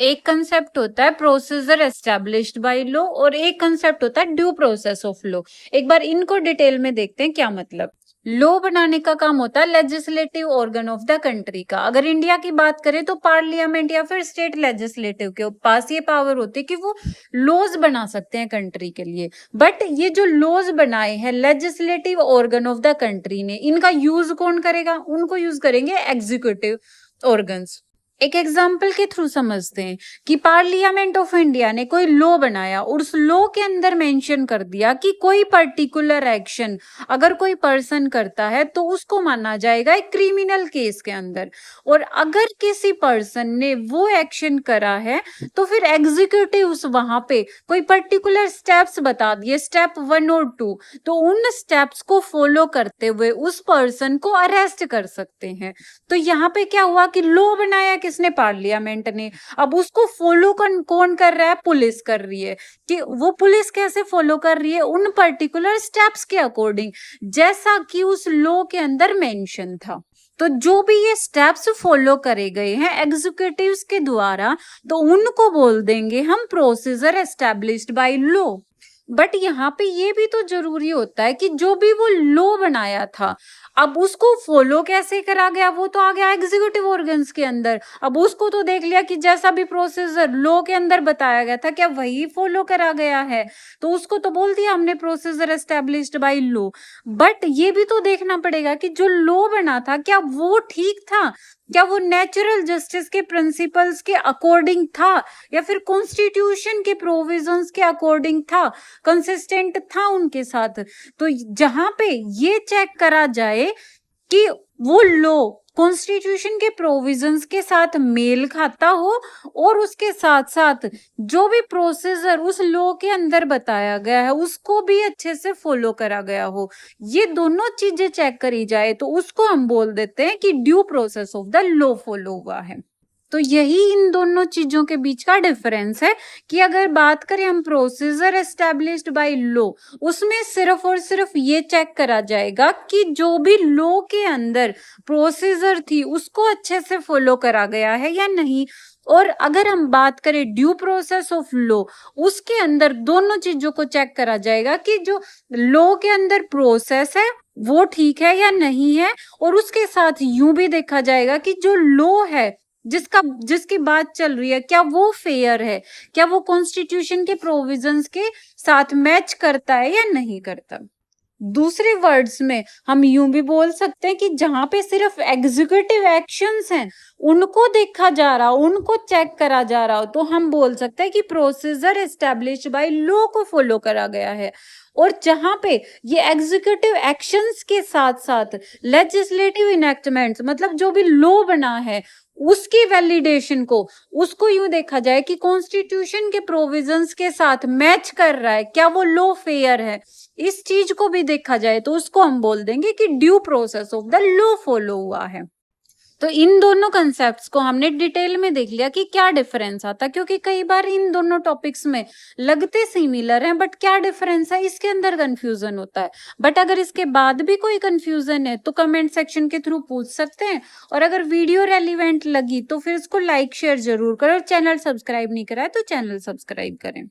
एक कंसेप्ट होता है प्रोसीजर एस्टैब्लिश्ड बाय लॉ और एक कंसेप्ट होता है ड्यू प्रोसेस ऑफ लॉ। एक बार इनको डिटेल में देखते हैं क्या मतलब। लॉ बनाने का काम होता है legislative organ of the country का। अगर इंडिया की बात करें तो पार्लियामेंट या फिर स्टेट लेजिस्लेटिव के पास ये पावर होती है कि वो लॉज बना सकते हैं कंट्री के लिए। बट ये जो लॉज बनाए हैं legislative organ of the country ने, इनका यूज कौन करेगा? उनको यूज करेंगे एग्जीक्यूटिव ऑर्गन्स। एक एग्जाम्पल के थ्रू समझते हैं कि पार्लियामेंट ऑफ इंडिया ने कोई लॉ बनाया और उस लॉ के अंदर मेंशन कर दिया कि कोई पर्टिकुलर एक्शन अगर कोई पर्सन करता है तो उसको माना जाएगा एक क्रिमिनल केस के अंदर। और अगर किसी पर्सन ने वो एक्शन करा है तो फिर एग्जीक्यूटिव वहां पे कोई पर्टिकुलर स्टेप्स बता दिए, स्टेप 1 और 2, तो उन स्टेप्स को फॉलो करते हुए उस पर्सन को अरेस्ट कर सकते हैं। तो यहाँ पे क्या हुआ कि लॉ बनाया किसने? पार्लियामेंट ने। अब उसको फॉलो कौन कर रहा है? पुलिस कर रही है। कि वो पुलिस कैसे फॉलो कर रही है? उन पर्टिकुलर स्टेप्स के अकॉर्डिंग, जैसा कि उस लॉ के अंदर मेंशन था। तो जो भी ये स्टेप्स फॉलो करे गए हैं एग्जीक्यूटिव्स के द्वारा, तो उनको बोल देंगे हम procedure established by law. But यहाँ पे ये भी तो जरूरी होता है कि जो भी वो लॉ बनाया था, अब उसको फॉलो कैसे करा गया? वो तो आ गया एग्जीक्यूटिव ऑर्गन्स के अंदर। अब उसको तो देख लिया कि जैसा भी प्रोसीजर लॉ के अंदर बताया गया था क्या वही फॉलो करा गया है, तो उसको तो बोल दिया हमने procedure established by law. But ये भी तो देखना पड़ेगा कि जो लॉ बना था क्या वो ठीक था, क्या वो नेचुरल जस्टिस के प्रिंसिपल्स के अकॉर्डिंग था, या फिर कॉन्स्टिट्यूशन के प्रोविजंस के अकॉर्डिंग था, कंसिस्टेंट था उनके साथ। तो जहां पे ये चेक करा जाए कि वो लॉ कॉन्स्टिट्यूशन के प्रोविजंस के साथ मेल खाता हो और उसके साथ साथ जो भी प्रोसीजर उस लॉ के अंदर बताया गया है उसको भी अच्छे से फॉलो करा गया हो, ये दोनों चीजें चेक करी जाए तो उसको हम बोल देते हैं कि due process of the law follow हुआ है। तो यही इन दोनों चीजों के बीच का डिफरेंस है कि अगर बात करें हम प्रोसीजर एस्टैब्लिश्ड बाय लॉ, उसमें सिर्फ और सिर्फ ये चेक करा जाएगा कि जो भी लॉ के अंदर प्रोसीजर थी उसको अच्छे से फॉलो करा गया है या नहीं। और अगर हम बात करें ड्यू प्रोसेस ऑफ लॉ, उसके अंदर दोनों चीजों को चेक करा जाएगा कि जो लॉ के अंदर प्रोसेस है वो ठीक है या नहीं है, और उसके साथ यूं भी देखा जाएगा कि जो लॉ है जिसकी बात चल रही है क्या वो फेयर है, क्या वो कॉन्स्टिट्यूशन के प्रोविजंस के साथ मैच करता है या नहीं करता। दूसरे वर्ड्स में हम यूं भी बोल सकते हैं कि जहां पे सिर्फ एग्जीक्यूटिव एक्शंस हैं उनको देखा जा रहा हो, उनको चेक करा जा रहा हो, तो हम बोल सकते हैं कि प्रोसीजर एस्टैब्लिश्ड बाय लॉ को फॉलो करा गया है। और जहां पे ये एग्जीक्यूटिव एक्शंस के साथ साथ लेजिस्लेटिव इनेक्टमेंट्स, मतलब जो भी लॉ बना है उसकी वैलिडेशन को, उसको यूं देखा जाए कि कॉन्स्टिट्यूशन के प्रोविजंस के साथ मैच कर रहा है, क्या वो लॉ फेयर है, इस चीज को भी देखा जाए तो उसको हम बोल देंगे कि due process of the law follow हुआ है। तो इन दोनों कंसेप्ट्स को हमने डिटेल में देख लिया कि क्या डिफरेंस आता है, क्योंकि कई बार इन दोनों टॉपिक्स में लगते सिमिलर हैं बट क्या डिफरेंस है इसके अंदर कंफ्यूजन होता है। बट अगर इसके बाद भी कोई कंफ्यूजन है तो कमेंट सेक्शन के थ्रू पूछ सकते हैं। और अगर वीडियो रेलिवेंट लगी तो फिर इसको लाइक शेयर जरूर करें, और चैनल सब्सक्राइब नहीं करा है तो चैनल सब्सक्राइब करें।